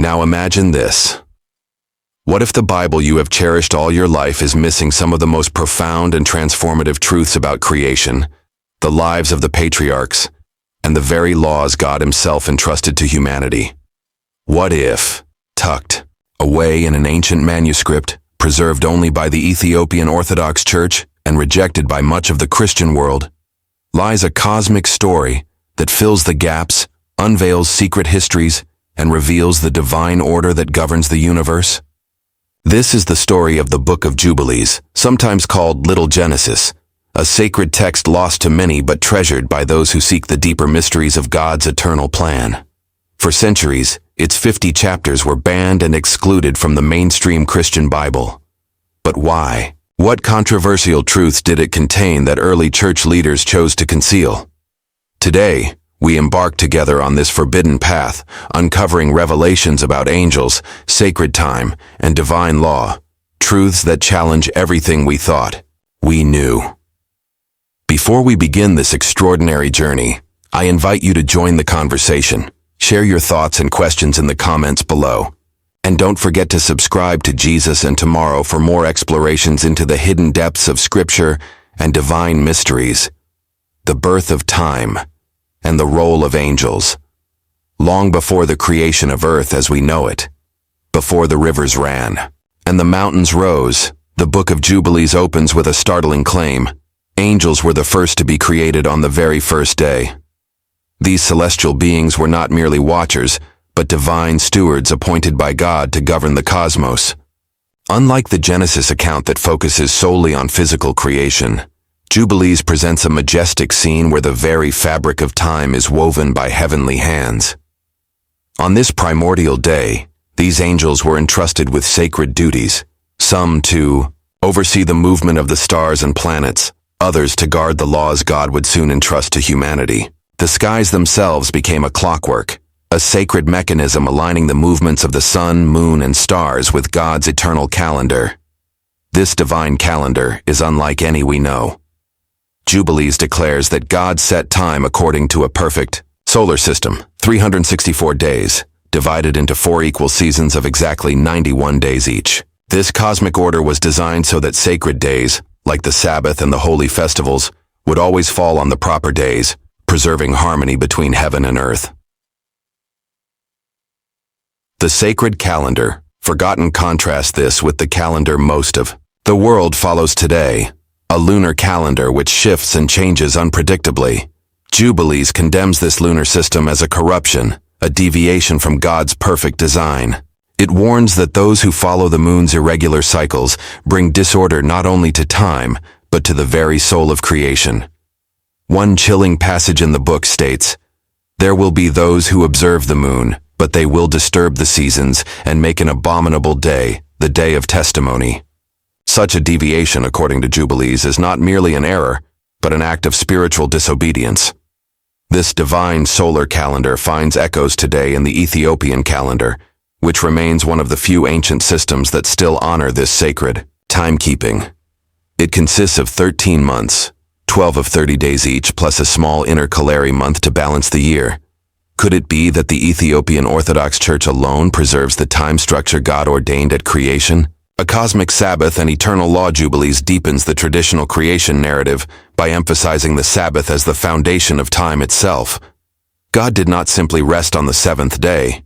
Now imagine this. What if the Bible you have cherished all your life is missing some of the most profound and transformative truths about creation, the lives of the patriarchs, and the very laws God Himself entrusted to humanity? What if, tucked away in an ancient manuscript, preserved only by the Ethiopian Orthodox Church and rejected by much of the Christian world, lies a cosmic story that fills the gaps, unveils secret histories, and reveals the divine order that governs the universe? This is the story of the Book of Jubilees, sometimes called Little Genesis, a sacred text lost to many but treasured by those who seek the deeper mysteries of God's eternal plan. For centuries, its 50 chapters were banned and excluded from the mainstream Christian Bible. But why? What controversial truths did it contain that early church leaders chose to conceal? Today, we embark together on this forbidden path, uncovering revelations about angels, sacred time, and divine law, truths that challenge everything we thought we knew. Before we begin this extraordinary journey, I invite you to join the conversation. Share your thoughts and questions in the comments below. And don't forget to subscribe to Jesus and Tomorrow for more explorations into the hidden depths of Scripture and divine mysteries, the birth of time, and the role of angels. Long before the creation of earth as we know it, before the rivers ran, and the mountains rose, the Book of Jubilees opens with a startling claim. Angels were the first to be created on the very first day. These celestial beings were not merely watchers, but divine stewards appointed by God to govern the cosmos. Unlike the Genesis account that focuses solely on physical creation, Jubilees presents a majestic scene where the very fabric of time is woven by heavenly hands. On this primordial day, these angels were entrusted with sacred duties, some to oversee the movement of the stars and planets, others to guard the laws God would soon entrust to humanity. The skies themselves became a clockwork, a sacred mechanism aligning the movements of the sun, moon, and stars with God's eternal calendar. This divine calendar is unlike any we know. Jubilees declares that God set time according to a perfect solar system, 364 days, divided into 4 equal seasons of exactly 91 days each. This cosmic order was designed so that sacred days, like the Sabbath and the holy festivals, would always fall on the proper days, preserving harmony between heaven and earth. The sacred calendar, forgotten, contrast this with the calendar most of the world follows today, a lunar calendar which shifts and changes unpredictably. Jubilees condemns this lunar system as a corruption, a deviation from God's perfect design. It warns that those who follow the moon's irregular cycles bring disorder not only to time, but to the very soul of creation. One chilling passage in the book states, "There will be those who observe the moon, but they will disturb the seasons and make an abominable day, the day of testimony." Such a deviation, according to Jubilees, is not merely an error, but an act of spiritual disobedience. This divine solar calendar finds echoes today in the Ethiopian calendar, which remains one of the few ancient systems that still honor this sacred timekeeping. It consists of 13 months, 12 of 30 days each, plus a small intercalary month to balance the year. Could it be that the Ethiopian Orthodox Church alone preserves the time structure God ordained at creation? A cosmic Sabbath and eternal law Jubilees deepens the traditional creation narrative by emphasizing the Sabbath as the foundation of time itself. God did not simply rest on the seventh day.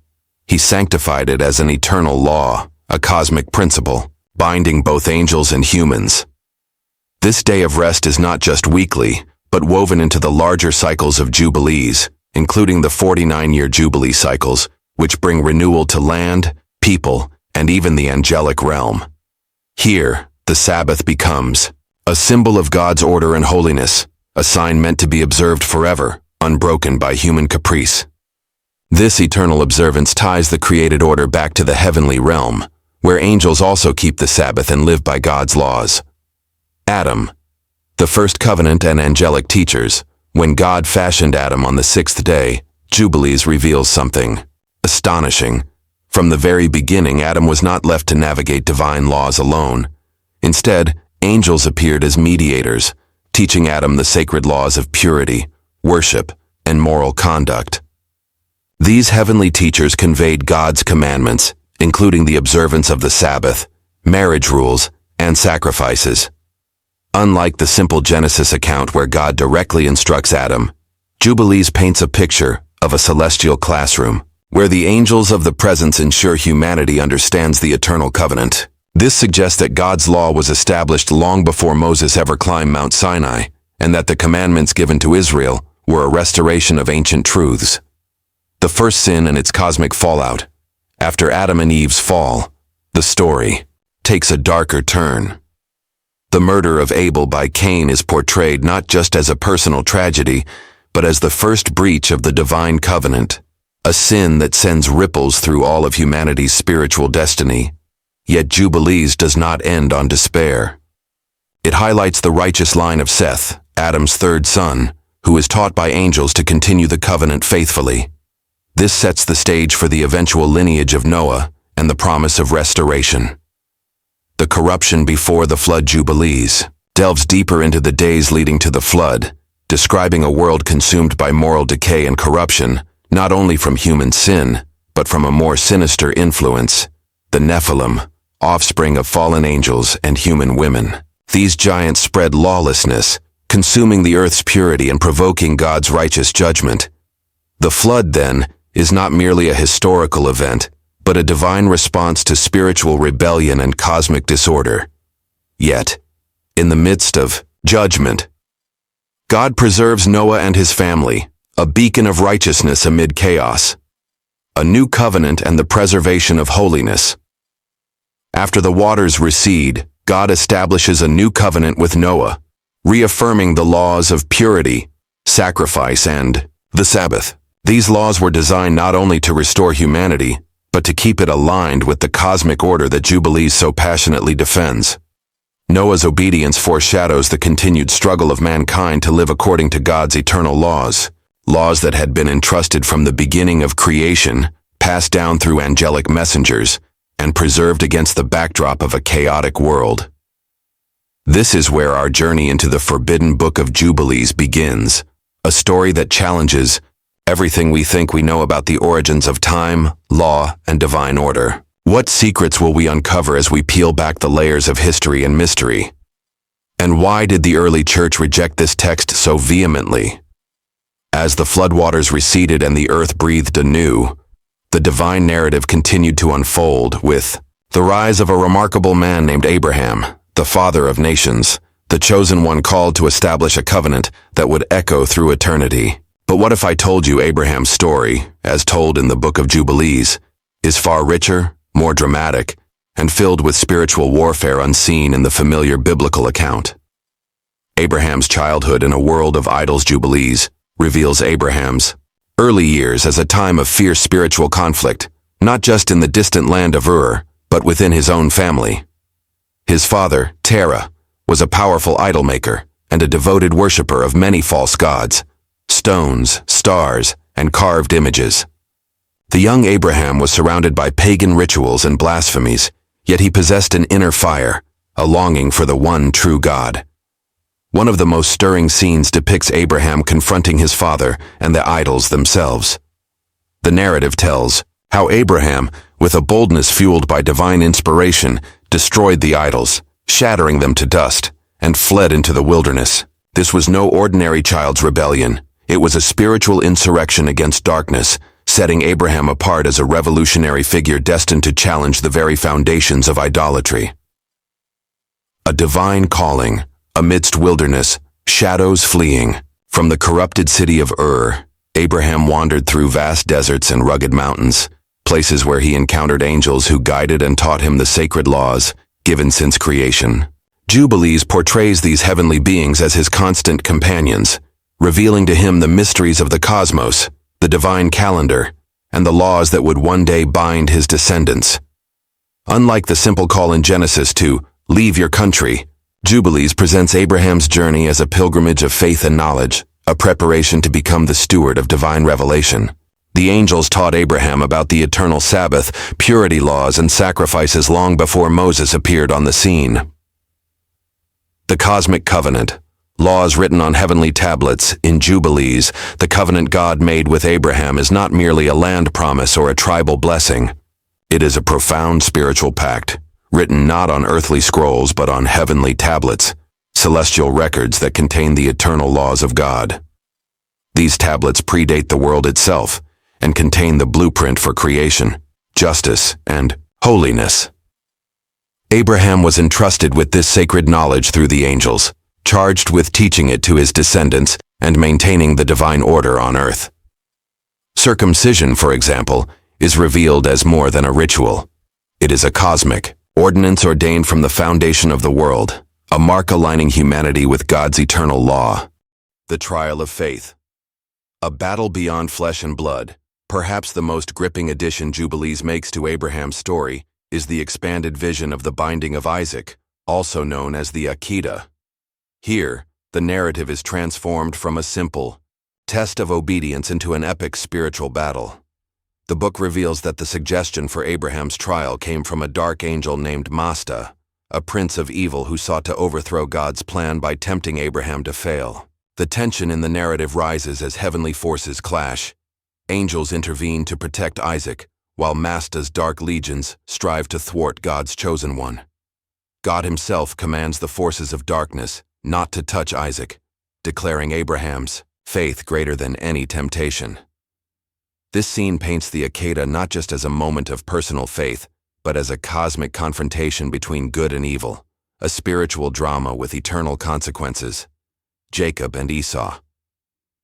He sanctified it as an eternal law, a cosmic principle, binding both angels and humans. This day of rest is not just weekly, but woven into the larger cycles of Jubilees, including the 49-year Jubilee cycles, which bring renewal to land, people, and even the angelic realm. Here, the Sabbath becomes a symbol of God's order and holiness, a sign meant to be observed forever, unbroken by human caprice. This eternal observance ties the created order back to the heavenly realm, where angels also keep the Sabbath and live by God's laws. Adam, the first covenant and angelic teachers. When God fashioned Adam on the 6th day, Jubilees reveals something astonishing. From the very beginning, Adam was not left to navigate divine laws alone. Instead, angels appeared as mediators, teaching Adam the sacred laws of purity, worship, and moral conduct. These heavenly teachers conveyed God's commandments, including the observance of the Sabbath, marriage rules, and sacrifices. Unlike the simple Genesis account where God directly instructs Adam, Jubilees paints a picture of a celestial classroom, where the angels of the presence ensure humanity understands the eternal covenant. This suggests that God's law was established long before Moses ever climbed Mount Sinai, and that the commandments given to Israel were a restoration of ancient truths. The first sin and its cosmic fallout. After Adam and Eve's fall, the story takes a darker turn. The murder of Abel by Cain is portrayed not just as a personal tragedy, but as the first breach of the divine covenant, a sin that sends ripples through all of humanity's spiritual destiny. Yet Jubilees does not end on despair. It highlights the righteous line of Seth, Adam's third son, who is taught by angels to continue the covenant faithfully. This sets the stage for the eventual lineage of Noah and the promise of restoration. The corruption before the flood Jubilees delves deeper into the days leading to the flood, describing a world consumed by moral decay and corruption, not only from human sin, but from a more sinister influence, the Nephilim, offspring of fallen angels and human women. These giants spread lawlessness, consuming the earth's purity and provoking God's righteous judgment. The flood, then, is not merely a historical event, but a divine response to spiritual rebellion and cosmic disorder. Yet, in the midst of judgment, God preserves Noah and his family, a beacon of righteousness amid chaos, a new covenant and the preservation of holiness. After the waters recede, God establishes a new covenant with Noah, reaffirming the laws of purity, sacrifice, and the Sabbath. These laws were designed not only to restore humanity, but to keep it aligned with the cosmic order that Jubilees so passionately defends. Noah's obedience foreshadows the continued struggle of mankind to live according to God's eternal laws, laws that had been entrusted from the beginning of creation, passed down through angelic messengers, and preserved against the backdrop of a chaotic world. This is where our journey into the forbidden Book of Jubilees begins, a story that challenges everything we think we know about the origins of time, law, and divine order. What secrets will we uncover as we peel back the layers of history and mystery? And why did the early church reject this text so vehemently? As the floodwaters receded and the earth breathed anew, the divine narrative continued to unfold with the rise of a remarkable man named Abraham, the father of nations, the chosen one called to establish a covenant that would echo through eternity. But what if I told you Abraham's story, as told in the Book of Jubilees, is far richer, more dramatic, and filled with spiritual warfare unseen in the familiar biblical account? Abraham's childhood in a world of idols. Jubilees reveals Abraham's early years as a time of fierce spiritual conflict, not just in the distant land of Ur, but within his own family. His father, Terah, was a powerful idol maker and a devoted worshiper of many false gods, stones, stars, and carved images. The young Abraham was surrounded by pagan rituals and blasphemies, yet he possessed an inner fire, a longing for the one true God. One of the most stirring scenes depicts Abraham confronting his father and the idols themselves. The narrative tells how Abraham, with a boldness fueled by divine inspiration, destroyed the idols, shattering them to dust, and fled into the wilderness. This was no ordinary child's rebellion. It was a spiritual insurrection against darkness, setting Abraham apart as a revolutionary figure destined to challenge the very foundations of idolatry. A divine calling, amidst wilderness, shadows fleeing. From the corrupted city of Ur, Abraham wandered through vast deserts and rugged mountains, places where he encountered angels who guided and taught him the sacred laws given since creation. Jubilees portrays these heavenly beings as his constant companions, revealing to him the mysteries of the cosmos, the divine calendar, and the laws that would one day bind his descendants. Unlike the simple call in Genesis to leave your country, Jubilees presents Abraham's journey as a pilgrimage of faith and knowledge, a preparation to become the steward of divine revelation. The angels taught Abraham about the eternal Sabbath, purity laws, and sacrifices long before Moses appeared on the scene. The cosmic covenant, Laws written on heavenly tablets, in Jubilees, the covenant God made with Abraham is not merely a land promise or a tribal blessing. It is a profound spiritual pact, written not on earthly scrolls but on heavenly tablets, celestial records that contain the eternal laws of God. These tablets predate the world itself and contain the blueprint for creation, justice, and holiness. Abraham was entrusted with this sacred knowledge through the angels, charged with teaching it to his descendants and maintaining the divine order on earth. Circumcision, for example, is revealed as more than a ritual. It is a cosmic ordinance ordained from the foundation of the world, a mark aligning humanity with God's eternal law. The trial of faith. A battle beyond flesh and blood, perhaps the most gripping addition Jubilees makes to Abraham's story, is the expanded vision of the binding of Isaac, also known as the Akedah. Here, the narrative is transformed from a simple test of obedience into an epic spiritual battle. The book reveals that the suggestion for Abraham's trial came from a dark angel named Masta, a prince of evil who sought to overthrow God's plan by tempting Abraham to fail. The tension in the narrative rises as heavenly forces clash. Angels intervene to protect Isaac, while Masta's dark legions strive to thwart God's chosen one. God himself commands the forces of darkness not to touch Isaac, declaring Abraham's faith greater than any temptation. This scene paints the Akedah not just as a moment of personal faith, but as a cosmic confrontation between good and evil, a spiritual drama with eternal consequences. Jacob and Esau.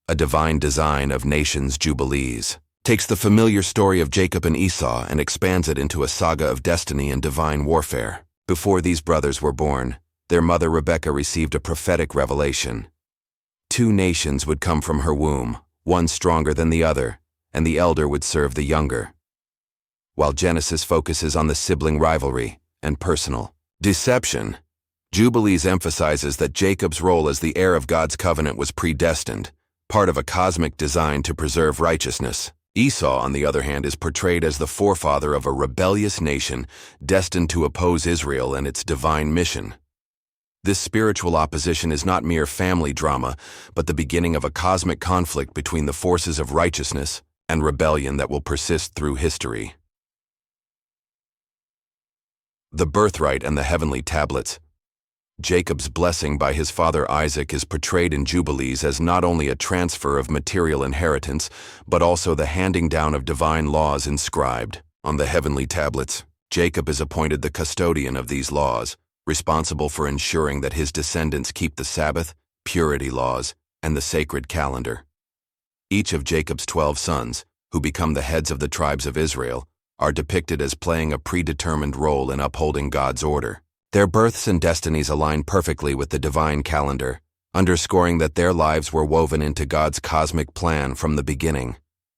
A divine design of nations' jubilees takes the familiar story of Jacob and Esau and expands it into a saga of destiny and divine warfare. Before these brothers were born, their mother Rebekah received a prophetic revelation. Two nations would come from her womb, one stronger than the other, and the elder would serve the younger. While Genesis focuses on the sibling rivalry and personal deception, Jubilees emphasizes that Jacob's role as the heir of God's covenant was predestined, part of a cosmic design to preserve righteousness. Esau, on the other hand, is portrayed as the forefather of a rebellious nation destined to oppose Israel and its divine mission. This spiritual opposition is not mere family drama, but the beginning of a cosmic conflict between the forces of righteousness and rebellion that will persist through history. The birthright and the heavenly tablets. Jacob's blessing by his father Isaac is portrayed in Jubilees as not only a transfer of material inheritance, but also the handing down of divine laws inscribed on the heavenly tablets. Jacob is appointed the custodian of these laws, responsible for ensuring that his descendants keep the Sabbath, purity laws, and the sacred calendar. Each of Jacob's 12 sons, who become the heads of the tribes of Israel, are depicted as playing a predetermined role in upholding God's order. Their births and destinies align perfectly with the divine calendar, underscoring that their lives were woven into God's cosmic plan from the beginning.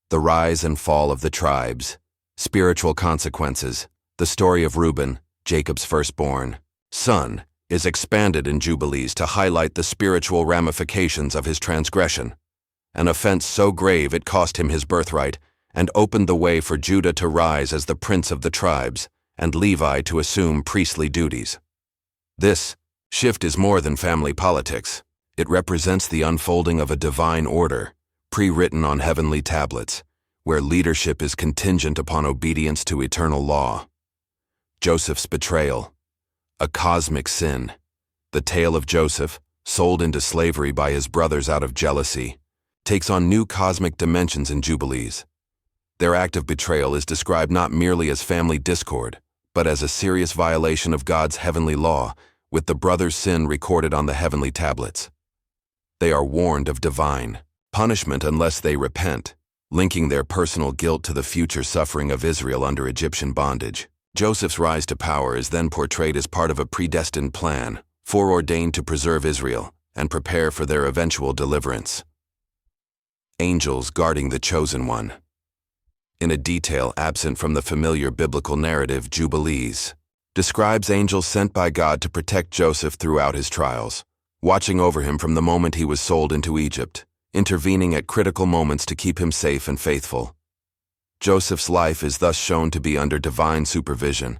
The rise and fall of the tribes, spiritual consequences. The story of Reuben, Jacob's firstborn son, is expanded in Jubilees to highlight the spiritual ramifications of his transgression, an offense so grave it cost him his birthright and opened the way for Judah to rise as the prince of the tribes and Levi to assume priestly duties. This shift is more than family politics. It represents the unfolding of a divine order, pre-written on heavenly tablets, where leadership is contingent upon obedience to eternal law. Joseph's betrayal. A cosmic sin. The tale of Joseph, sold into slavery by his brothers out of jealousy, takes on new cosmic dimensions in Jubilees. Their act of betrayal is described not merely as family discord, but as a serious violation of God's heavenly law, with the brothers' sin recorded on the heavenly tablets. They are warned of divine punishment unless they repent, linking their personal guilt to the future suffering of Israel under Egyptian bondage. Joseph's rise to power is then portrayed as part of a predestined plan, foreordained to preserve Israel and prepare for their eventual deliverance. Angels guarding the chosen one. In a detail absent from the familiar biblical narrative, Jubilees describes angels sent by God to protect Joseph throughout his trials, watching over him from the moment he was sold into Egypt, intervening at critical moments to keep him safe and faithful. Joseph's life is thus shown to be under divine supervision,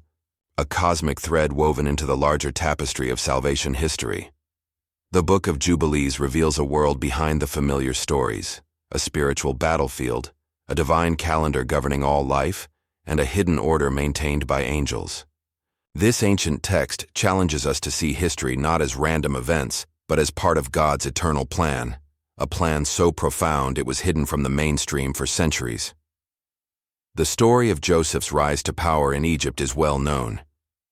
a cosmic thread woven into the larger tapestry of salvation history. The Book of Jubilees reveals a world behind the familiar stories, a spiritual battlefield, a divine calendar governing all life, and a hidden order maintained by angels. This ancient text challenges us to see history not as random events, but as part of God's eternal plan, a plan so profound it was hidden from the mainstream for centuries. The story of Joseph's rise to power in Egypt is well known.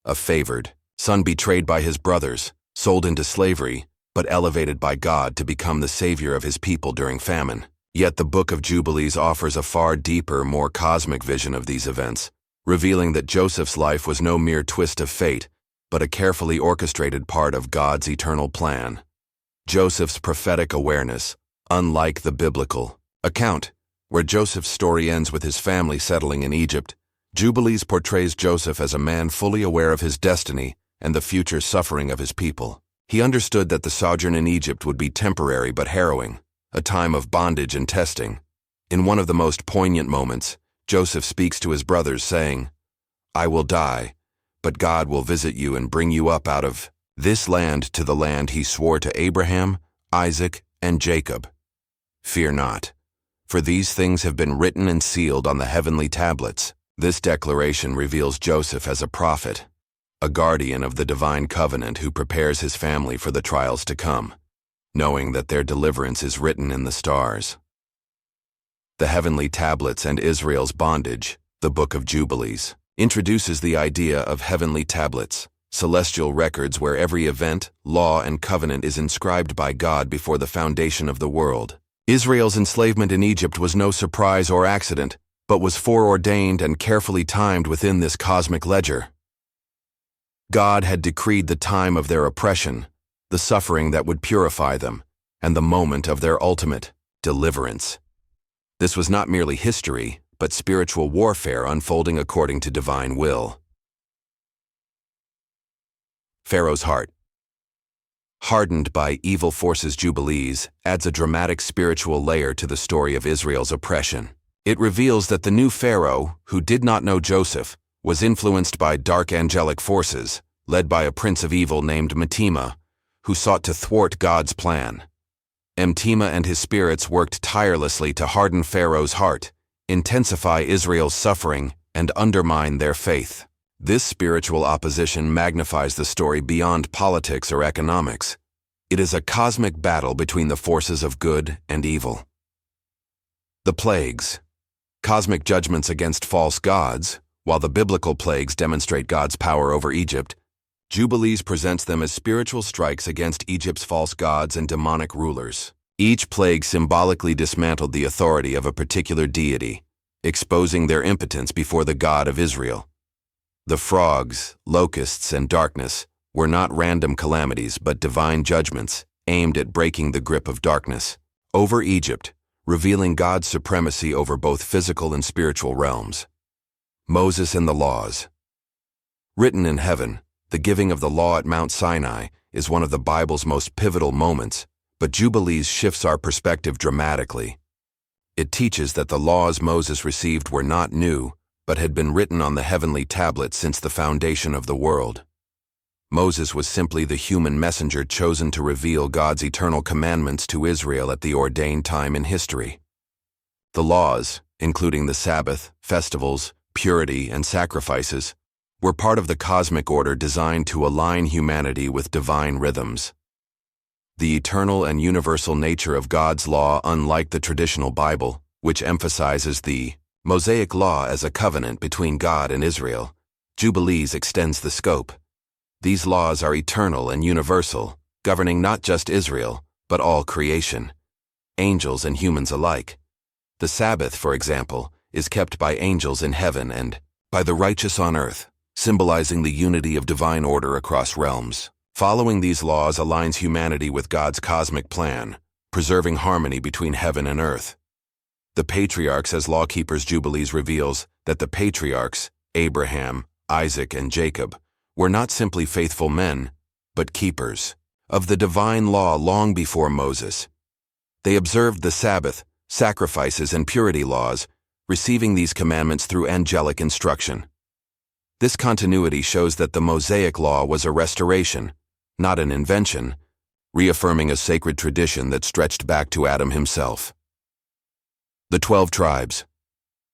A favored son betrayed by his brothers, sold into slavery, but elevated by God to become the savior of his people during famine. Yet the Book of Jubilees offers a far deeper, more cosmic vision of these events, revealing that Joseph's life was no mere twist of fate, but a carefully orchestrated part of God's eternal plan. Joseph's prophetic awareness, unlike the biblical account, where Joseph's story ends with his family settling in Egypt, Jubilees portrays Joseph as a man fully aware of his destiny and the future suffering of his people. He understood that the sojourn in Egypt would be temporary but harrowing, a time of bondage and testing. In one of the most poignant moments, Joseph speaks to his brothers saying, "I will die, but God will visit you and bring you up out of this land to the land he swore to Abraham, Isaac, and Jacob. Fear not, for these things have been written and sealed on the heavenly tablets." This declaration reveals Joseph as a prophet, a guardian of the divine covenant who prepares his family for the trials to come, knowing that their deliverance is written in the stars. The heavenly tablets and Israel's bondage, the Book of Jubilees, introduces the idea of heavenly tablets, celestial records where every event, law, and covenant is inscribed by God before the foundation of the world. Israel's enslavement in Egypt was no surprise or accident, but was foreordained and carefully timed within this cosmic ledger. God had decreed the time of their oppression, the suffering that would purify them, and the moment of their ultimate deliverance. This was not merely history, but spiritual warfare unfolding according to divine will. Pharaoh's heart. Hardened by evil forces, Jubilees adds a dramatic spiritual layer to the story of Israel's oppression. It reveals that the new Pharaoh, who did not know Joseph, was influenced by dark angelic forces, led by a prince of evil named Mtima, who sought to thwart God's plan. Mtima and his spirits worked tirelessly to harden Pharaoh's heart, intensify Israel's suffering, and undermine their faith. This spiritual opposition magnifies the story beyond politics or economics. It is a cosmic battle between the forces of good and evil. The plagues. Cosmic judgments against false gods. While the biblical plagues demonstrate God's power over Egypt, Jubilees presents them as spiritual strikes against Egypt's false gods and demonic rulers. Each plague symbolically dismantled the authority of a particular deity, exposing their impotence before the God of Israel. The frogs, locusts, and darkness were not random calamities but divine judgments aimed at breaking the grip of darkness over Egypt, revealing God's supremacy over both physical and spiritual realms. Moses and the Laws. Written in heaven, the giving of the law at Mount Sinai is one of the Bible's most pivotal moments, but Jubilees shifts our perspective dramatically. It teaches that the laws Moses received were not new, but had been written on the heavenly tablet since the foundation of the world. Moses was simply the human messenger chosen to reveal God's eternal commandments to Israel at the ordained time in history. The laws, including the Sabbath, festivals, purity, and sacrifices, were part of the cosmic order designed to align humanity with divine rhythms. The eternal and universal nature of God's law, unlike the traditional Bible, which emphasizes the Mosaic law as a covenant between God and Israel, Jubilees extends the scope. These laws are eternal and universal, governing not just Israel, but all creation, angels and humans alike. The Sabbath, for example, is kept by angels in heaven and by the righteous on earth, symbolizing the unity of divine order across realms. Following these laws aligns humanity with God's cosmic plan, preserving harmony between heaven and earth. The patriarchs as lawkeepers. Jubilees reveals that the patriarchs, Abraham, Isaac, and Jacob, were not simply faithful men, but keepers of the divine law long before Moses. They observed the Sabbath, sacrifices, and purity laws, receiving these commandments through angelic instruction. This continuity shows that the Mosaic law was a restoration, not an invention, reaffirming a sacred tradition that stretched back to Adam himself. The 12 tribes,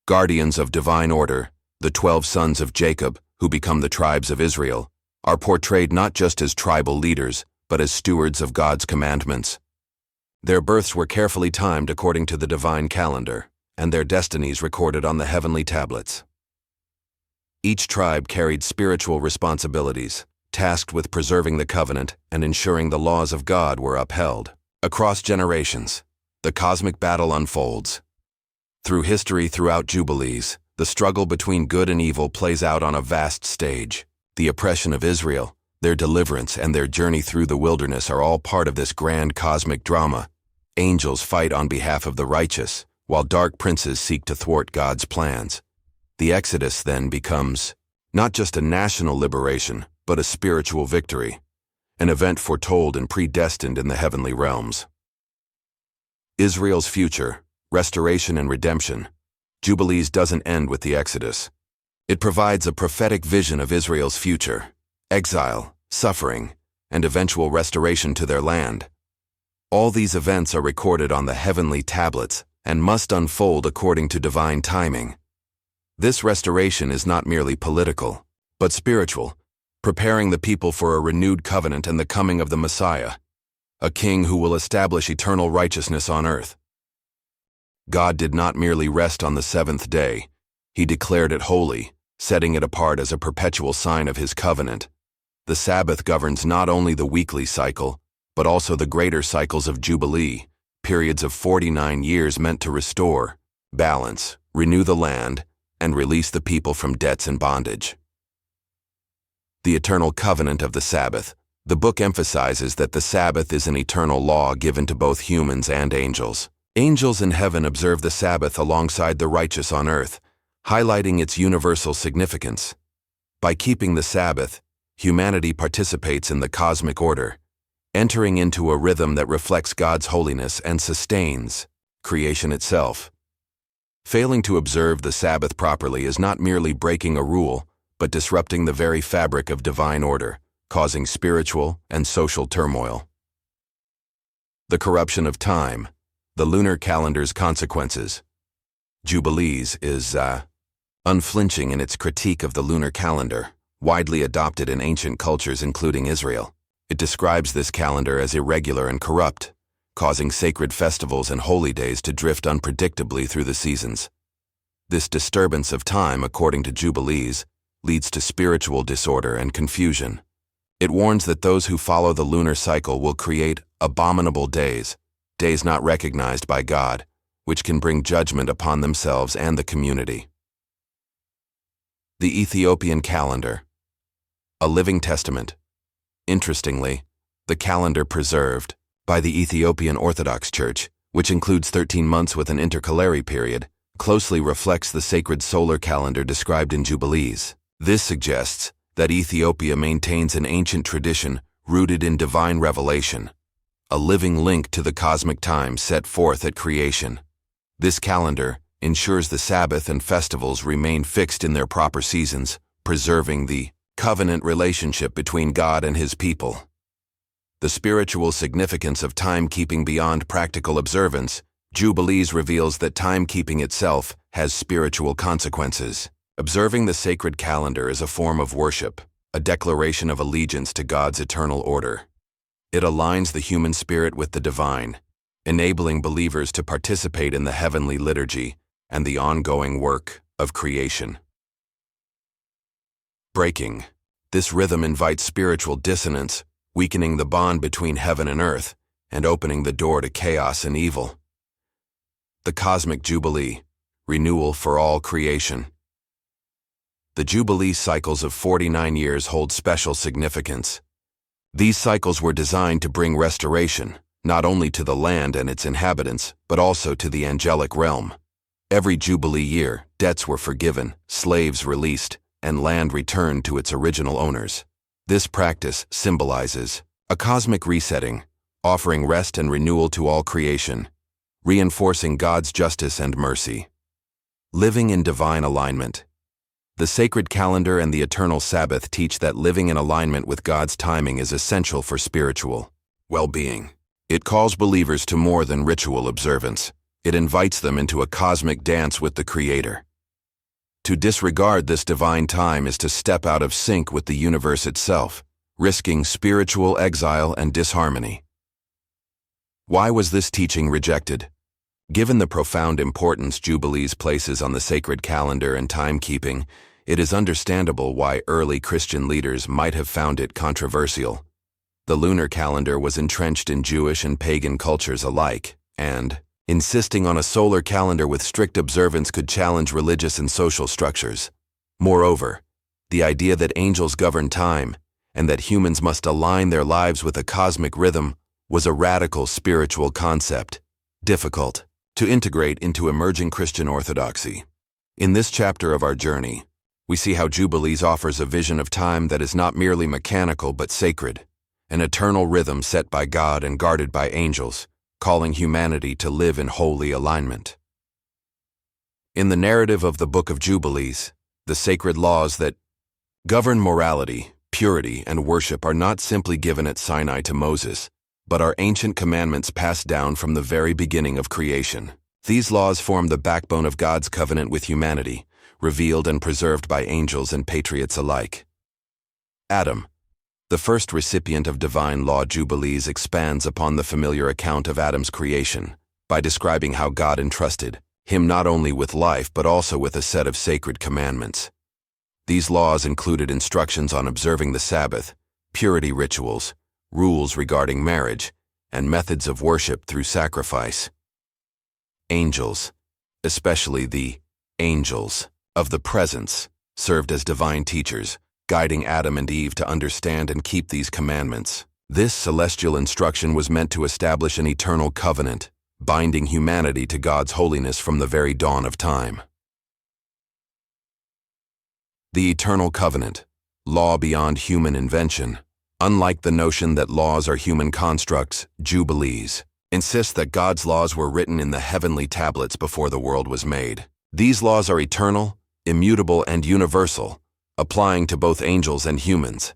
guardians of divine order, the 12 sons of Jacob, who become the tribes of Israel, are portrayed not just as tribal leaders, but as stewards of God's commandments. Their births were carefully timed according to the divine calendar, and their destinies recorded on the heavenly tablets. Each tribe carried spiritual responsibilities, tasked with preserving the covenant and ensuring the laws of God were upheld. Across generations, the cosmic battle unfolds. Through history throughout Jubilees, the struggle between good and evil plays out on a vast stage. The oppression of Israel, their deliverance, and their journey through the wilderness are all part of this grand cosmic drama. Angels fight on behalf of the righteous, while dark princes seek to thwart God's plans. The Exodus then becomes not just a national liberation, but a spiritual victory, an event foretold and predestined in the heavenly realms. Israel's future, restoration and redemption. Jubilees doesn't end with the Exodus. It provides a prophetic vision of Israel's future, exile, suffering, and eventual restoration to their land. All these events are recorded on the heavenly tablets and must unfold according to divine timing. This restoration is not merely political, but spiritual, preparing the people for a renewed covenant and the coming of the Messiah, a king who will establish eternal righteousness on earth. God did not merely rest on the seventh day. He declared it holy, setting it apart as a perpetual sign of his covenant. The Sabbath governs not only the weekly cycle, but also the greater cycles of Jubilee, periods of 49 years meant to restore, balance, renew the land, and release the people from debts and bondage. The eternal covenant of the Sabbath. The book emphasizes that the Sabbath is an eternal law given to both humans and angels. Angels in heaven observe the Sabbath alongside the righteous on earth, highlighting its universal significance. By keeping the Sabbath, humanity participates in the cosmic order, entering into a rhythm that reflects God's holiness and sustains creation itself. Failing to observe the Sabbath properly is not merely breaking a rule, but disrupting the very fabric of divine order, causing spiritual and social turmoil. The corruption of time, the lunar calendar's consequences. Jubilees is unflinching in its critique of the lunar calendar, widely adopted in ancient cultures including Israel. It describes this calendar as irregular and corrupt, causing sacred festivals and holy days to drift unpredictably through the seasons. This disturbance of time, according to Jubilees, leads to spiritual disorder and confusion. It warns that those who follow the lunar cycle will create abominable days, days not recognized by God, which can bring judgment upon themselves and the community. The Ethiopian calendar, a living testament. Interestingly, the calendar preserved by the Ethiopian Orthodox Church, which includes 13 months with an intercalary period, closely reflects the sacred solar calendar described in Jubilees. This suggests that Ethiopia maintains an ancient tradition rooted in divine revelation, a living link to the cosmic time set forth at creation. This calendar ensures the Sabbath and festivals remain fixed in their proper seasons, preserving the covenant relationship between God and his people. The spiritual significance of timekeeping beyond practical observance. Jubilees reveals that timekeeping itself has spiritual consequences. Observing the sacred calendar is a form of worship, a declaration of allegiance to God's eternal order. It aligns the human spirit with the divine, enabling believers to participate in the heavenly liturgy and the ongoing work of creation. Breaking. This rhythm invites spiritual dissonance, weakening the bond between heaven and earth, and opening the door to chaos and evil. The Cosmic Jubilee, renewal for all creation. The Jubilee cycles of 49 years hold special significance. These cycles were designed to bring restoration, not only to the land and its inhabitants, but also to the angelic realm. Every Jubilee year, debts were forgiven, slaves released, and land returned to its original owners. This practice symbolizes a cosmic resetting, offering rest and renewal to all creation, reinforcing God's justice and mercy. Living in divine alignment. The sacred calendar and the eternal Sabbath teach that living in alignment with God's timing is essential for spiritual well-being. It calls believers to more than ritual observance. It invites them into a cosmic dance with the Creator. To disregard this divine time is to step out of sync with the universe itself, risking spiritual exile and disharmony. Why was this teaching rejected? Given the profound importance Jubilees places on the sacred calendar and timekeeping, it is understandable why early Christian leaders might have found it controversial. The lunar calendar was entrenched in Jewish and pagan cultures alike, and insisting on a solar calendar with strict observance could challenge religious and social structures. Moreover, the idea that angels govern time and that humans must align their lives with a cosmic rhythm was a radical spiritual concept, difficult to integrate into emerging Christian orthodoxy. In this chapter of our journey, we see how Jubilees offers a vision of time that is not merely mechanical but sacred, an eternal rhythm set by God and guarded by angels, calling humanity to live in holy alignment. In the narrative of the Book of Jubilees, the sacred laws that govern morality, purity, and worship are not simply given at Sinai to Moses, but are ancient commandments passed down from the very beginning of creation. These laws form the backbone of God's covenant with humanity, revealed and preserved by angels and patriots alike. Adam, the first recipient of divine law. Jubilees expands upon the familiar account of Adam's creation by describing how God entrusted him not only with life but also with a set of sacred commandments. These laws included instructions on observing the Sabbath, purity rituals, rules regarding marriage, and methods of worship through sacrifice. Angels, especially the angels of the presence, served as divine teachers, guiding Adam and Eve to understand and keep these commandments. This celestial instruction was meant to establish an eternal covenant, binding humanity to God's holiness from the very dawn of time. The eternal covenant, law beyond human invention. Unlike the notion that laws are human constructs, Jubilees insist that God's laws were written in the heavenly tablets before the world was made. These laws are eternal, immutable, and universal, applying to both angels and humans.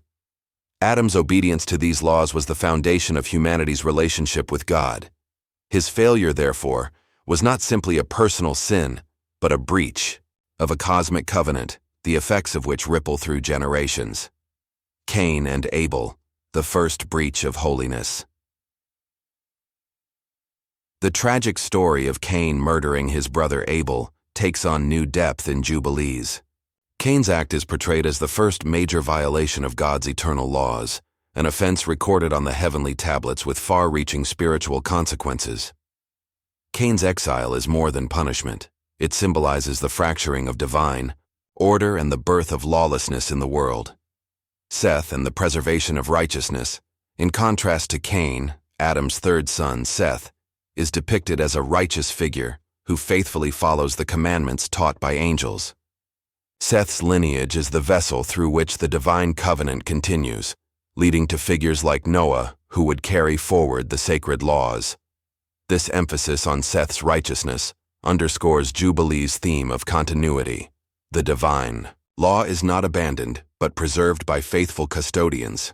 Adam's obedience to these laws was the foundation of humanity's relationship with God. His failure, therefore, was not simply a personal sin, but a breach of a cosmic covenant, the effects of which ripple through generations. Cain and Abel, the first breach of holiness. The tragic story of Cain murdering his brother Abel takes on new depth in Jubilees. Cain's act is portrayed as the first major violation of God's eternal laws, an offense recorded on the heavenly tablets with far-reaching spiritual consequences. Cain's exile is more than punishment. It symbolizes the fracturing of divine order and the birth of lawlessness in the world. Seth and the preservation of righteousness, in contrast to Cain, Adam's third son, Seth, is depicted as a righteous figure who faithfully follows the commandments taught by angels. Seth's lineage is the vessel through which the divine covenant continues, leading to figures like Noah, who would carry forward the sacred laws. This emphasis on Seth's righteousness underscores Jubilees' theme of continuity. The divine law is not abandoned, but preserved by faithful custodians.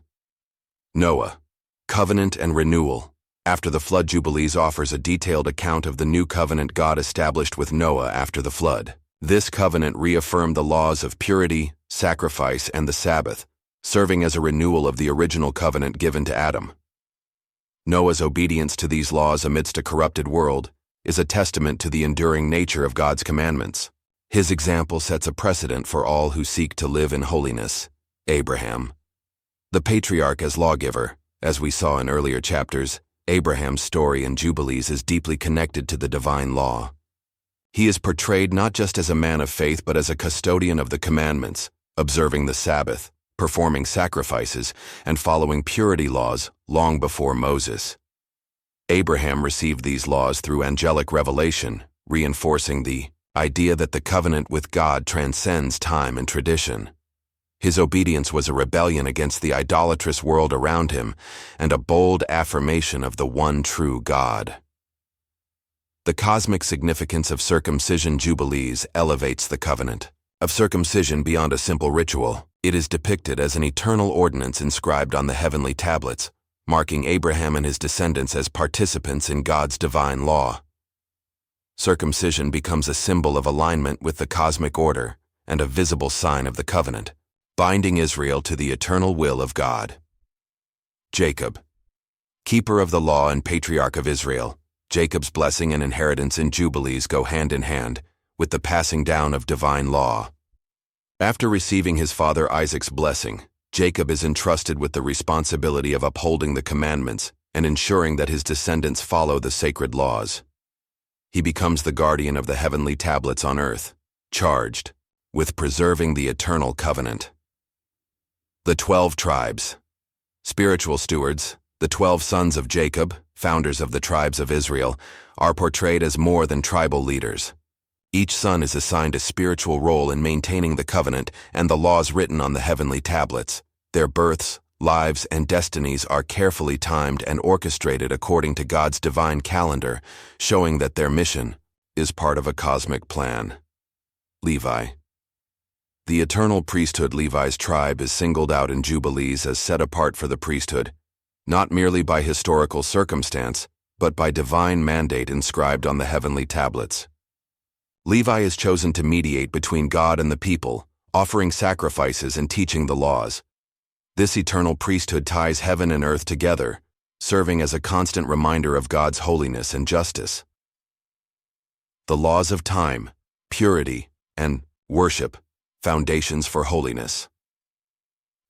Noah, covenant and renewal. After the flood, Jubilees offers a detailed account of the new covenant God established with Noah after the flood. This covenant reaffirmed the laws of purity, sacrifice, and the Sabbath, serving as a renewal of the original covenant given to Adam. Noah's obedience to these laws amidst a corrupted world is a testament to the enduring nature of God's commandments. His example sets a precedent for all who seek to live in holiness. Abraham, the patriarch as lawgiver. As we saw in earlier chapters, Abraham's story in Jubilees is deeply connected to the divine law. He is portrayed not just as a man of faith but as a custodian of the commandments, observing the Sabbath, performing sacrifices, and following purity laws long before Moses. Abraham received these laws through angelic revelation, reinforcing the idea that the covenant with God transcends time and tradition. His obedience was a rebellion against the idolatrous world around him and a bold affirmation of the one true God. The cosmic significance of circumcision. Jubilees elevates the covenant of circumcision beyond a simple ritual. It is depicted as an eternal ordinance inscribed on the heavenly tablets, marking Abraham and his descendants as participants in God's divine law. Circumcision becomes a symbol of alignment with the cosmic order and a visible sign of the covenant, binding Israel to the eternal will of God. Jacob, keeper of the law and patriarch of Israel, Jacob's blessing and inheritance in Jubilees go hand in hand with the passing down of divine law. After receiving his father Isaac's blessing, Jacob is entrusted with the responsibility of upholding the commandments and ensuring that his descendants follow the sacred laws. He becomes the guardian of the heavenly tablets on earth, charged with preserving the eternal covenant. The 12 tribes. Spiritual stewards, the 12 sons of Jacob, founders of the tribes of Israel, are portrayed as more than tribal leaders. Each son is assigned a spiritual role in maintaining the covenant and the laws written on the heavenly tablets. Their births, lives, and destinies are carefully timed and orchestrated according to God's divine calendar, showing that their mission is part of a cosmic plan. Levi. The eternal priesthood. Levi's tribe is singled out in Jubilees as set apart for the priesthood, not merely by historical circumstance, but by divine mandate inscribed on the heavenly tablets. Levi is chosen to mediate between God and the people, offering sacrifices and teaching the laws. This eternal priesthood ties heaven and earth together, serving as a constant reminder of God's holiness and justice. The laws of time, purity, and worship, foundations for holiness.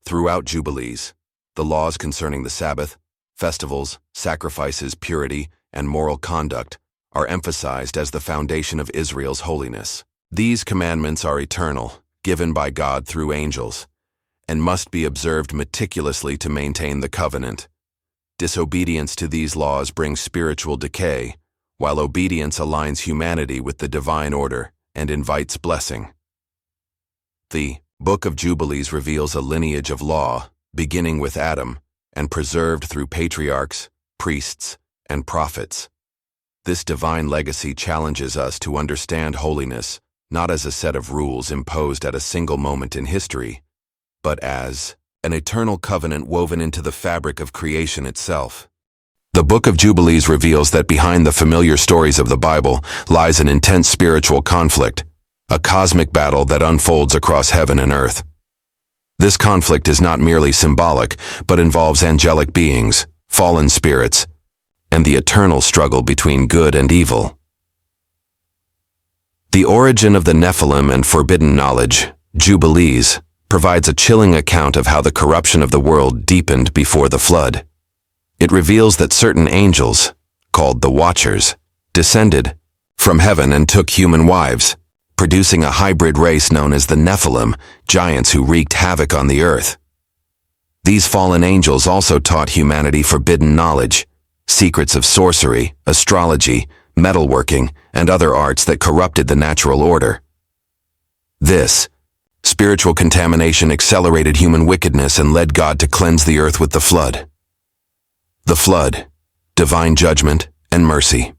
Throughout Jubilees, the laws concerning the Sabbath, festivals, sacrifices, purity, and moral conduct are emphasized as the foundation of Israel's holiness. These commandments are eternal, given by God through angels, and must be observed meticulously to maintain the covenant. Disobedience to these laws brings spiritual decay, while obedience aligns humanity with the divine order and invites blessing. The Book of Jubilees reveals a lineage of law, beginning with Adam, and preserved through patriarchs, priests, and prophets. This divine legacy challenges us to understand holiness not as a set of rules imposed at a single moment in history, but as an eternal covenant woven into the fabric of creation itself. The Book of Jubilees reveals that behind the familiar stories of the Bible lies an intense spiritual conflict, a cosmic battle that unfolds across heaven and earth. This conflict is not merely symbolic, but involves angelic beings, fallen spirits, and the eternal struggle between good and evil. The origin of the Nephilim and forbidden knowledge, Jubilees, provides a chilling account of how the corruption of the world deepened before the flood. It reveals that certain angels, called the Watchers, descended from heaven and took human wives, producing a hybrid race known as the Nephilim, giants who wreaked havoc on the earth. These fallen angels also taught humanity forbidden knowledge, secrets of sorcery, astrology, metalworking, and other arts that corrupted the natural order. This spiritual contamination accelerated human wickedness and led God to cleanse the earth with the flood. The flood, divine judgment, and mercy.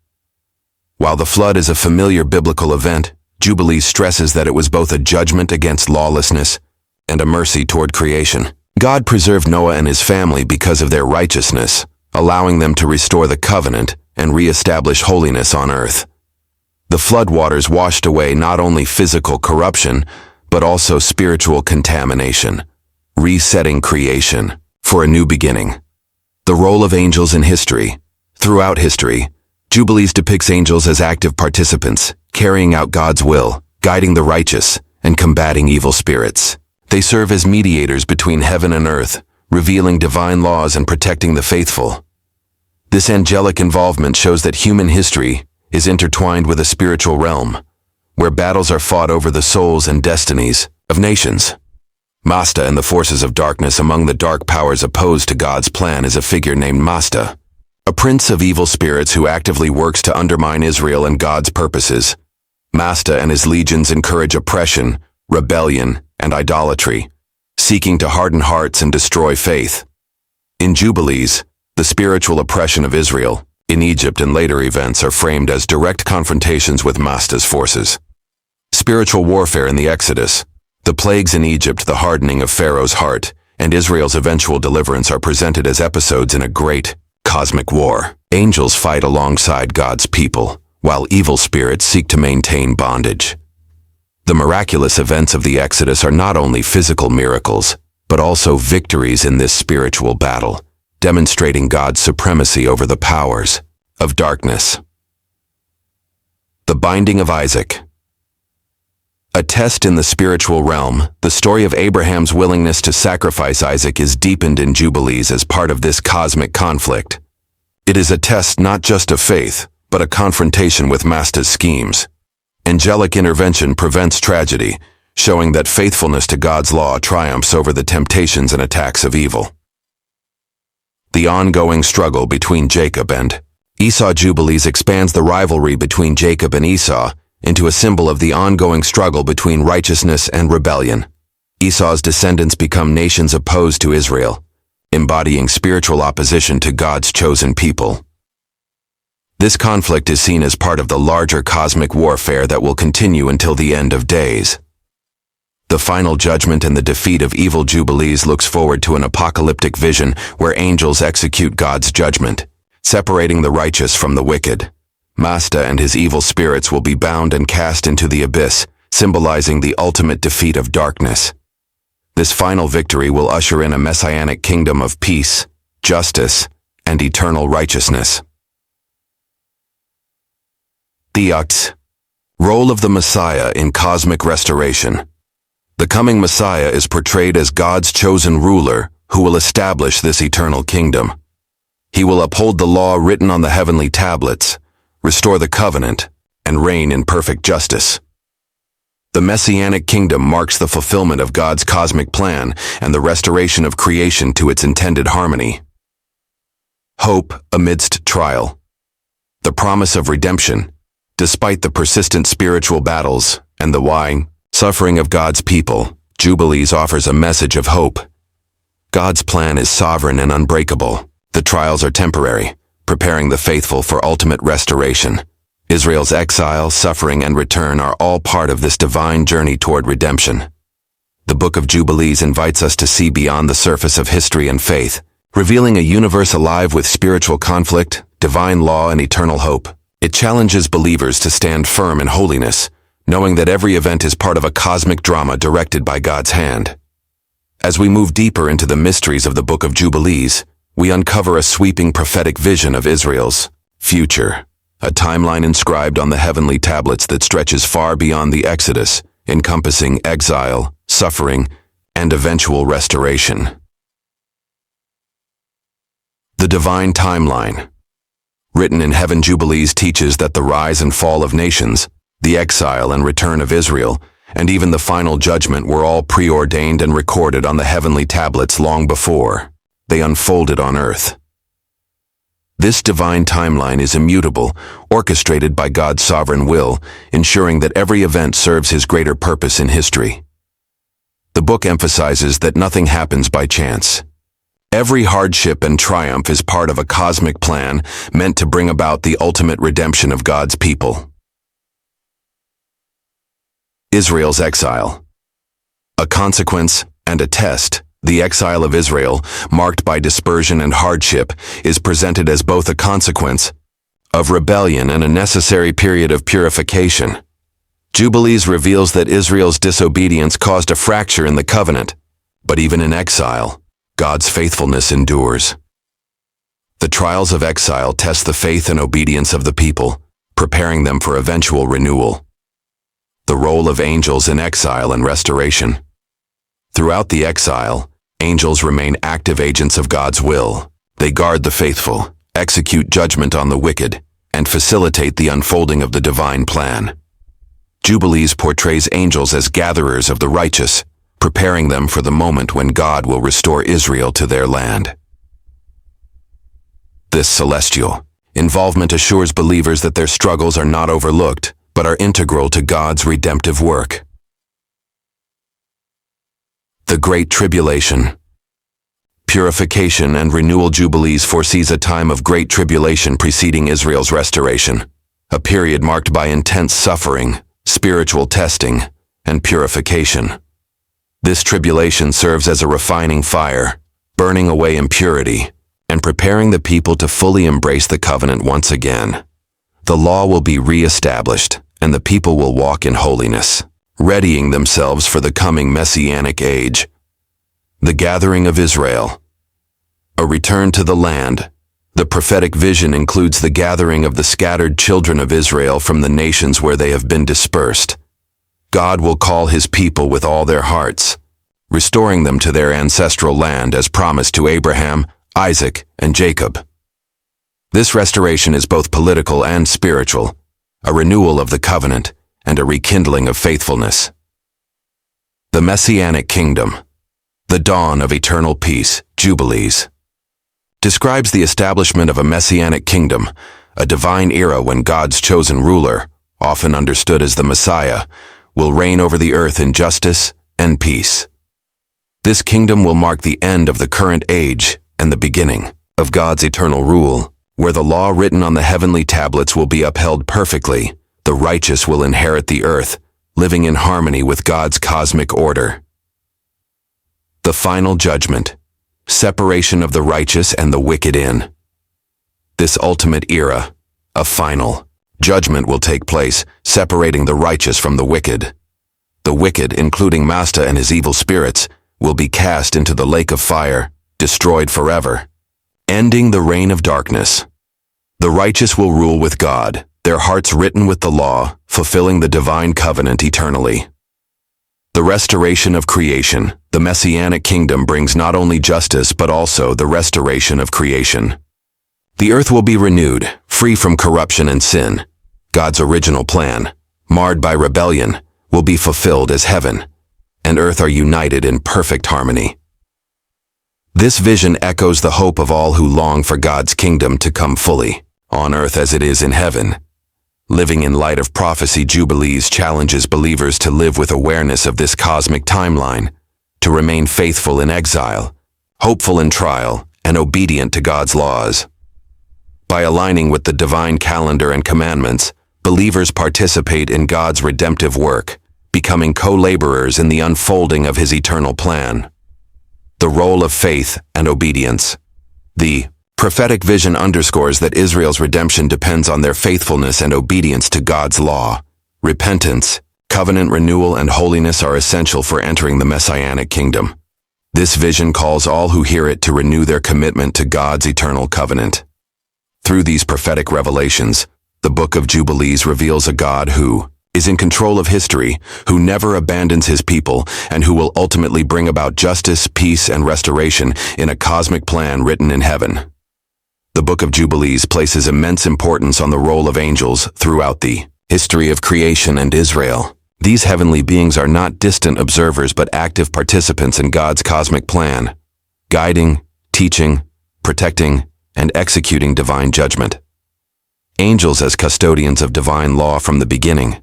While the flood is a familiar biblical event, Jubilees stresses that it was both a judgment against lawlessness and a mercy toward creation. God preserved Noah and his family because of their righteousness, allowing them to restore the covenant and re-establish holiness on earth. The floodwaters washed away not only physical corruption, but also spiritual contamination, resetting creation for a new beginning. The role of angels in history. Throughout history, Jubilees depicts angels as active participants, carrying out God's will, guiding the righteous, and combating evil spirits. They serve as mediators between heaven and earth, revealing divine laws and protecting the faithful. This angelic involvement shows that human history is intertwined with a spiritual realm, where battles are fought over the souls and destinies of nations. Masta and the forces of darkness. Among the dark powers opposed to God's plan is a figure named Masta, a prince of evil spirits who actively works to undermine Israel and God's purposes. Masta and his legions encourage oppression, rebellion, and idolatry, seeking to harden hearts and destroy faith. In Jubilees, the spiritual oppression of Israel, in Egypt and later events are framed as direct confrontations with Masta's forces. Spiritual warfare in the Exodus, the plagues in Egypt, the hardening of Pharaoh's heart, and Israel's eventual deliverance are presented as episodes in a great cosmic war. Angels fight alongside God's people, while evil spirits seek to maintain bondage. The miraculous events of the Exodus are not only physical miracles, but also victories in this spiritual battle, demonstrating God's supremacy over the powers of darkness. The binding of Isaac. A test in the spiritual realm, the story of Abraham's willingness to sacrifice Isaac is deepened in Jubilees as part of this cosmic conflict. It is a test not just of faith, but a confrontation with Master's schemes. Angelic intervention prevents tragedy, showing that faithfulness to God's law triumphs over the temptations and attacks of evil. The ongoing struggle between Jacob and Esau. Jubilees expands the rivalry between Jacob and Esau into a symbol of the ongoing struggle between righteousness and rebellion. Esau's descendants become nations opposed to Israel, embodying spiritual opposition to God's chosen people. This conflict is seen as part of the larger cosmic warfare that will continue until the end of days. The final judgment and the defeat of evil. Jubilees looks forward to an apocalyptic vision where angels execute God's judgment, separating the righteous from the wicked. Master and his evil spirits will be bound and cast into the abyss, symbolizing the ultimate defeat of darkness. This final victory will usher in a messianic kingdom of peace, justice, and eternal righteousness. Theox. Role of the Messiah in cosmic restoration. The coming Messiah is portrayed as God's chosen ruler who will establish this eternal kingdom. He will uphold the law written on the heavenly tablets, restore the covenant, and reign in perfect justice. The Messianic kingdom marks the fulfillment of God's cosmic plan and the restoration of creation to its intended harmony. Hope amidst trial. The promise of redemption, despite the persistent spiritual battles and the suffering of God's people, Jubilees offers a message of hope. God's plan is sovereign and unbreakable. The trials are temporary, preparing the faithful for ultimate restoration. Israel's exile, suffering, and return are all part of this divine journey toward redemption. The Book of Jubilees invites us to see beyond the surface of history and faith, revealing a universe alive with spiritual conflict, divine law, and eternal hope. It challenges believers to stand firm in holiness, knowing that every event is part of a cosmic drama directed by God's hand. As we move deeper into the mysteries of the Book of Jubilees, we uncover a sweeping prophetic vision of Israel's future, a timeline inscribed on the heavenly tablets that stretches far beyond the Exodus, encompassing exile, suffering, and eventual restoration. The divine timeline. Written in heaven, Jubilees teaches that the rise and fall of nations, the exile and return of Israel, and even the final judgment were all preordained and recorded on the heavenly tablets long before they unfolded on earth. This divine timeline is immutable, orchestrated by God's sovereign will, ensuring that every event serves his greater purpose in history. The book emphasizes that nothing happens by chance. Every hardship and triumph is part of a cosmic plan meant to bring about the ultimate redemption of God's people. Israel's exile. A consequence and a test. The exile of Israel, marked by dispersion and hardship, is presented as both a consequence of rebellion and a necessary period of purification. Jubilees reveals that Israel's disobedience caused a fracture in the covenant, but even in exile, God's faithfulness endures. The trials of exile test the faith and obedience of the people, preparing them for eventual renewal. The role of angels in exile and restoration. Throughout the exile, angels remain active agents of God's will. They guard the faithful, execute judgment on the wicked, and facilitate the unfolding of the divine plan. Jubilees portrays angels as gatherers of the righteous, preparing them for the moment when God will restore Israel to their land. This celestial involvement assures believers that their struggles are not overlooked, but are integral to God's redemptive work. The Great Tribulation. Purification and renewal. Jubilees foresees a time of great tribulation preceding Israel's restoration, a period marked by intense suffering, spiritual testing, and purification. This tribulation serves as a refining fire, burning away impurity, and preparing the people to fully embrace the covenant once again. The law will be re-established, and the people will walk in holiness, readying themselves for the coming Messianic age. The gathering of Israel. A return to the land. The prophetic vision includes the gathering of the scattered children of Israel from the nations where they have been dispersed. God will call his people with all their hearts, restoring them to their ancestral land as promised to Abraham, Isaac, and Jacob. This restoration is both political and spiritual, a renewal of the covenant and a rekindling of faithfulness. The Messianic kingdom. The dawn of eternal peace, Jubilees, describes the establishment of a Messianic kingdom, a divine era when God's chosen ruler, often understood as the Messiah, will reign over the earth in justice and peace. This kingdom will mark the end of the current age and the beginning of God's eternal rule, where the law written on the heavenly tablets will be upheld perfectly. The righteous will inherit the earth, living in harmony with God's cosmic order. The final judgment. Separation of the righteous and the wicked in. This ultimate era, a final judgment will take place, separating the righteous from the wicked. The wicked, including Masta and his evil spirits, will be cast into the lake of fire, destroyed forever, ending the reign of darkness. The righteous will rule with God, their hearts written with the law, fulfilling the divine covenant eternally. The restoration of creation. The Messianic kingdom brings not only justice but also the restoration of creation. The earth will be renewed, free from corruption and sin. God's original plan, marred by rebellion, will be fulfilled as heaven and earth are united in perfect harmony. This vision echoes the hope of all who long for God's kingdom to come fully, on earth as it is in heaven. Living in light of prophecy, Jubilees challenges believers to live with awareness of this cosmic timeline, to remain faithful in exile, hopeful in trial, and obedient to God's laws. By aligning with the divine calendar and commandments, believers participate in God's redemptive work, becoming co-laborers in the unfolding of his eternal plan. The role of faith and obedience. The prophetic vision underscores that Israel's redemption depends on their faithfulness and obedience to God's law. Repentance, covenant renewal, and holiness are essential for entering the Messianic kingdom. This vision calls all who hear it to renew their commitment to God's eternal covenant. Through these prophetic revelations, the Book of Jubilees reveals a God who is in control of history, who never abandons his people, and who will ultimately bring about justice, peace, and restoration in a cosmic plan written in heaven. The Book of Jubilees places immense importance on the role of angels throughout the history of creation and Israel. These heavenly beings are not distant observers but active participants in God's cosmic plan, guiding, teaching, protecting, and executing divine judgment. Angels as custodians of divine law from the beginning.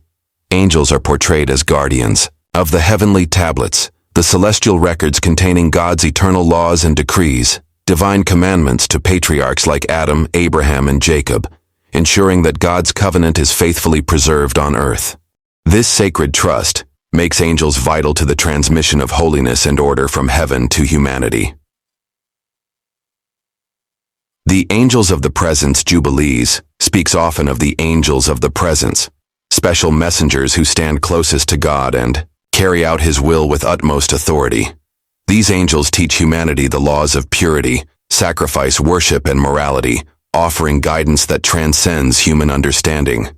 Angels are portrayed as guardians of the heavenly tablets, the celestial records containing God's eternal laws and decrees, divine commandments to patriarchs like Adam, Abraham, and Jacob, ensuring that God's covenant is faithfully preserved on earth. This sacred trust makes angels vital to the transmission of holiness and order from heaven to humanity. The Angels of the Presence. Jubilees speaks often of the angels of the presence, special messengers who stand closest to God and carry out his will with utmost authority. These angels teach humanity the laws of purity, sacrifice, worship, and morality, offering guidance that transcends human understanding.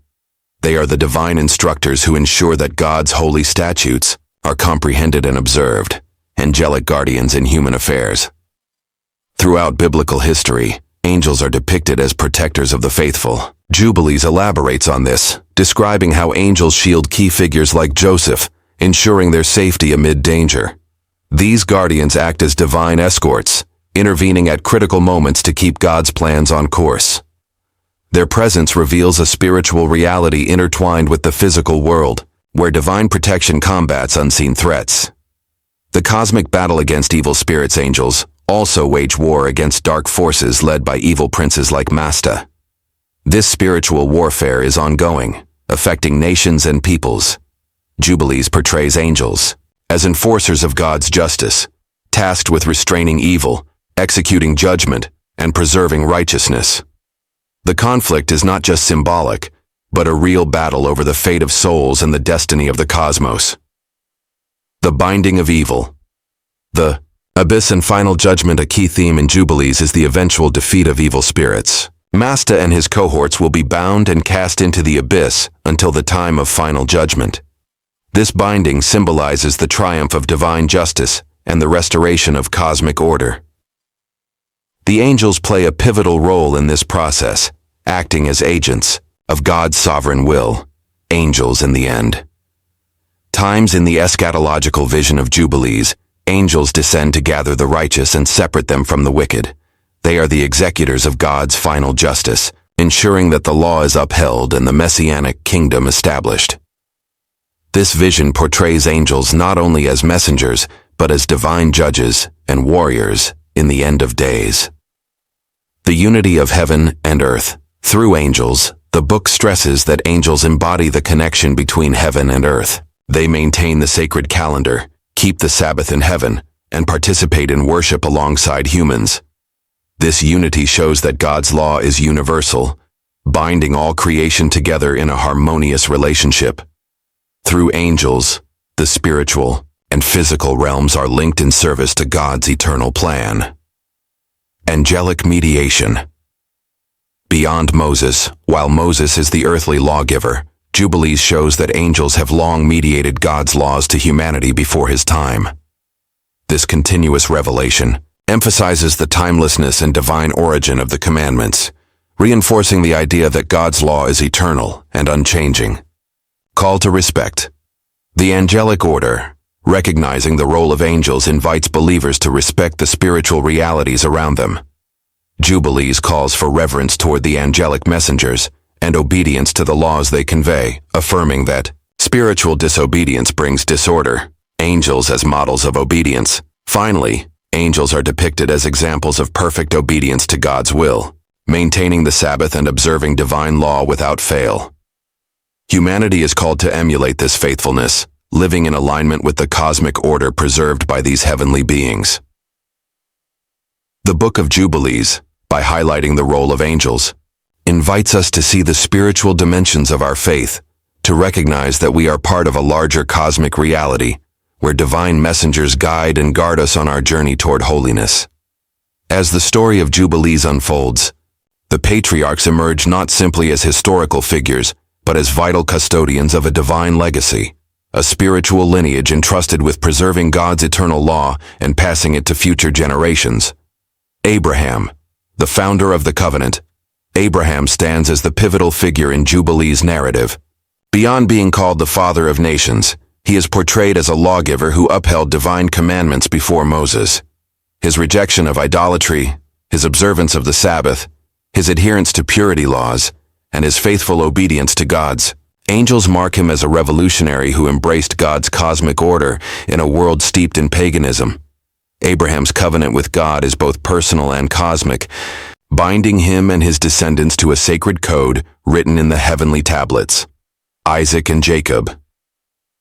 They are the divine instructors who ensure that God's holy statutes are comprehended and observed, angelic guardians in human affairs. Throughout biblical history, angels are depicted as protectors of the faithful. Jubilees elaborates on this, describing how angels shield key figures like Joseph, ensuring their safety amid danger. These guardians act as divine escorts, intervening at critical moments to keep God's plans on course. Their presence reveals a spiritual reality intertwined with the physical world, where divine protection combats unseen threats. The cosmic battle against evil spirits. Angels also wage war against dark forces led by evil princes like Masta. This spiritual warfare is ongoing, affecting nations and peoples. Jubilees portrays angels as enforcers of God's justice, tasked with restraining evil, executing judgment, and preserving righteousness. The conflict is not just symbolic, but a real battle over the fate of souls and the destiny of the cosmos. The binding of evil. The abyss and final judgment. A key theme in Jubilees is the eventual defeat of evil spirits. Masta and his cohorts will be bound and cast into the abyss until the time of final judgment. This binding symbolizes the triumph of divine justice and the restoration of cosmic order. The angels play a pivotal role in this process, acting as agents of God's sovereign will, angels in the end. Times in the eschatological vision of Jubilees, angels descend to gather the righteous and separate them from the wicked. They are the executors of God's final justice, ensuring that the law is upheld and the Messianic kingdom established. This vision portrays angels not only as messengers, but as divine judges and warriors in the end of days. The unity of heaven and earth. Through angels, the book stresses that angels embody the connection between heaven and earth. They maintain the sacred calendar, keep the Sabbath in heaven, and participate in worship alongside humans. This unity shows that God's law is universal, binding all creation together in a harmonious relationship. Through angels, the spiritual and physical realms are linked in service to God's eternal plan. Angelic mediation. Beyond Moses, while Moses is the earthly lawgiver, Jubilees shows that angels have long mediated God's laws to humanity before his time. This continuous revelation emphasizes the timelessness and divine origin of the commandments, reinforcing the idea that God's law is eternal and unchanging. Call to respect. The angelic order, recognizing the role of angels, invites believers to respect the spiritual realities around them. Jubilees calls for reverence toward the angelic messengers and obedience to the laws they convey, affirming that spiritual disobedience brings disorder. Angels as models of obedience. Finally, angels are depicted as examples of perfect obedience to God's will, maintaining the Sabbath and observing divine law without fail. Humanity is called to emulate this faithfulness, living in alignment with the cosmic order preserved by these heavenly beings. The Book of Jubilees, by highlighting the role of angels, invites us to see the spiritual dimensions of our faith, to recognize that we are part of a larger cosmic reality, where divine messengers guide and guard us on our journey toward holiness. As the story of Jubilees unfolds, the patriarchs emerge not simply as historical figures, but as vital custodians of a divine legacy, a spiritual lineage entrusted with preserving God's eternal law and passing it to future generations. Abraham, the founder of the covenant. Abraham stands as the pivotal figure in Jubilees' narrative. Beyond being called the father of nations, he is portrayed as a lawgiver who upheld divine commandments before Moses. His rejection of idolatry, his observance of the Sabbath, his adherence to purity laws, and his faithful obedience to God's angels mark him as a revolutionary who embraced God's cosmic order in a world steeped in paganism. Abraham's covenant with God is both personal and cosmic, binding him and his descendants to a sacred code written in the heavenly tablets. Isaac and Jacob.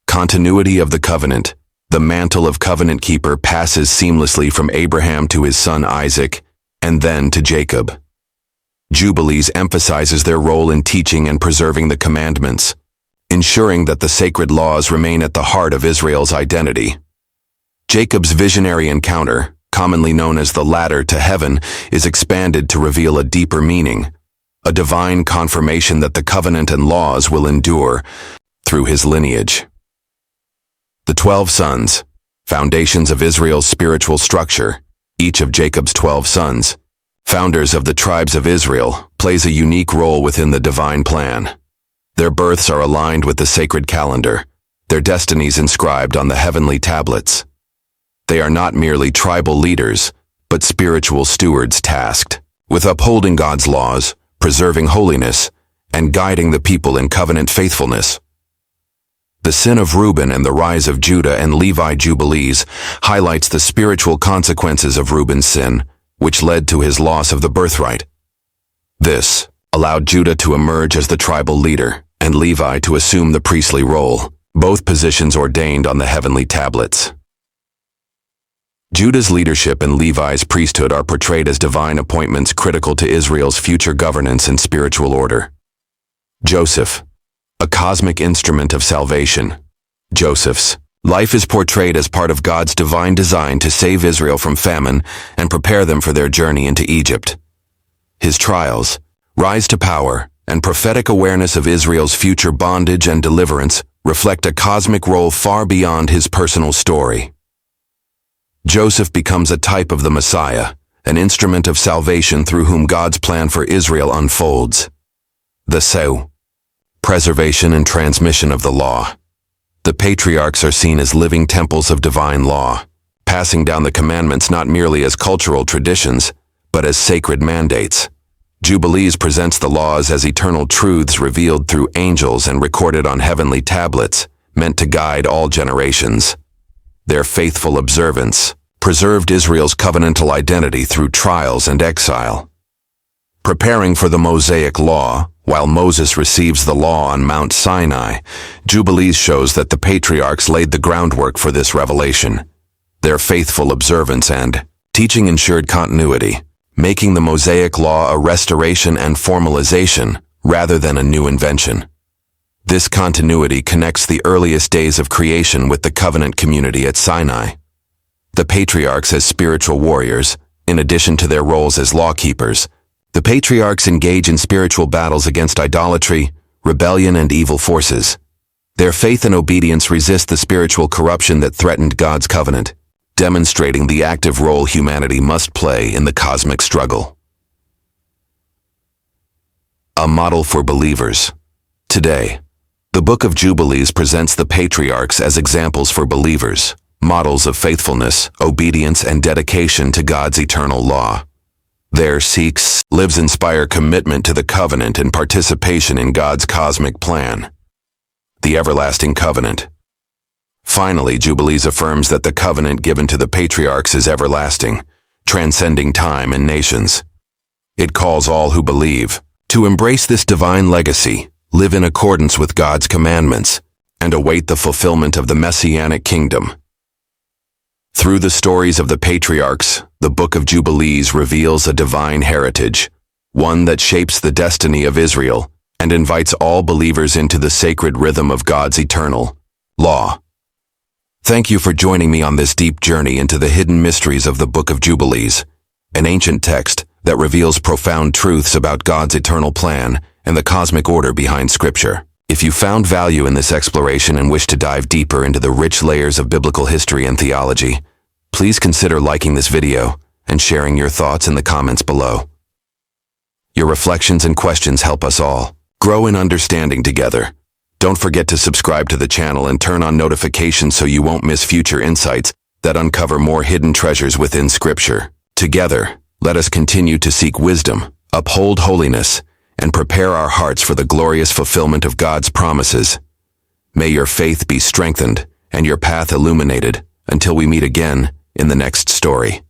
Continuity of the covenant. The mantle of covenant keeper passes seamlessly from Abraham to his son Isaac, and then to Jacob. Jubilees emphasizes their role in teaching and preserving the commandments, ensuring that the sacred laws remain at the heart of Israel's identity. Jacob's visionary encounter, commonly known as the ladder to heaven, is expanded to reveal a deeper meaning, a divine confirmation that the covenant and laws will endure through his lineage. The 12 sons, foundations of Israel's spiritual structure. Each of Jacob's 12 sons, founders of the tribes of Israel, plays a unique role within the divine plan. Their births are aligned with the sacred calendar, their destinies inscribed on the heavenly tablets. They are not merely tribal leaders, but spiritual stewards tasked with upholding God's laws, preserving holiness, and guiding the people in covenant faithfulness. The sin of Reuben and the rise of Judah and Levi. Jubilees highlights the spiritual consequences of Reuben's sin, which led to his loss of the birthright. This allowed Judah to emerge as the tribal leader and Levi to assume the priestly role, both positions ordained on the heavenly tablets. Judah's leadership and Levi's priesthood are portrayed as divine appointments critical to Israel's future governance and spiritual order. Joseph, a cosmic instrument of salvation. Joseph's life is portrayed as part of God's divine design to save Israel from famine and prepare them for their journey into Egypt. His trials, rise to power, and prophetic awareness of Israel's future bondage and deliverance reflect a cosmic role far beyond his personal story. Joseph becomes a type of the Messiah, an instrument of salvation through whom God's plan for Israel unfolds. The Seu, preservation and transmission of the law. The patriarchs are seen as living temples of divine law, passing down the commandments not merely as cultural traditions, but as sacred mandates. Jubilees presents the laws as eternal truths revealed through angels and recorded on heavenly tablets, meant to guide all generations. Their faithful observance preserved Israel's covenantal identity through trials and exile. Preparing for the Mosaic law, while Moses receives the law on Mount Sinai, Jubilees shows that the patriarchs laid the groundwork for this revelation. Their faithful observance and teaching ensured continuity, making the Mosaic law a restoration and formalization rather than a new invention. This continuity connects the earliest days of creation with the covenant community at Sinai. The patriarchs as spiritual warriors, in addition to their roles as lawkeepers, the patriarchs engage in spiritual battles against idolatry, rebellion, and evil forces. Their faith and obedience resist the spiritual corruption that threatened God's covenant, demonstrating the active role humanity must play in the cosmic struggle. A model for believers. Today, the Book of Jubilees presents the patriarchs as examples for believers, models of faithfulness, obedience, and dedication to God's eternal law. Their seeks, lives inspire commitment to the covenant and participation in God's cosmic plan. The everlasting covenant. Finally, Jubilees affirms that the covenant given to the patriarchs is everlasting, transcending time and nations. It calls all who believe to embrace this divine legacy, live in accordance with God's commandments, and await the fulfillment of the Messianic kingdom. Through the stories of the patriarchs, the Book of Jubilees reveals a divine heritage, one that shapes the destiny of Israel and invites all believers into the sacred rhythm of God's eternal law. Thank you for joining me on this deep journey into the hidden mysteries of the Book of Jubilees, an ancient text that reveals profound truths about God's eternal plan and the cosmic order behind Scripture. If you found value in this exploration and wish to dive deeper into the rich layers of biblical history and theology, please consider liking this video and sharing your thoughts in the comments below. Your reflections and questions help us all grow in understanding together. Don't forget to subscribe to the channel and turn on notifications so you won't miss future insights that uncover more hidden treasures within Scripture. Together, let us continue to seek wisdom, uphold holiness, and prepare our hearts for the glorious fulfillment of God's promises. May your faith be strengthened and your path illuminated until we meet again in the next story.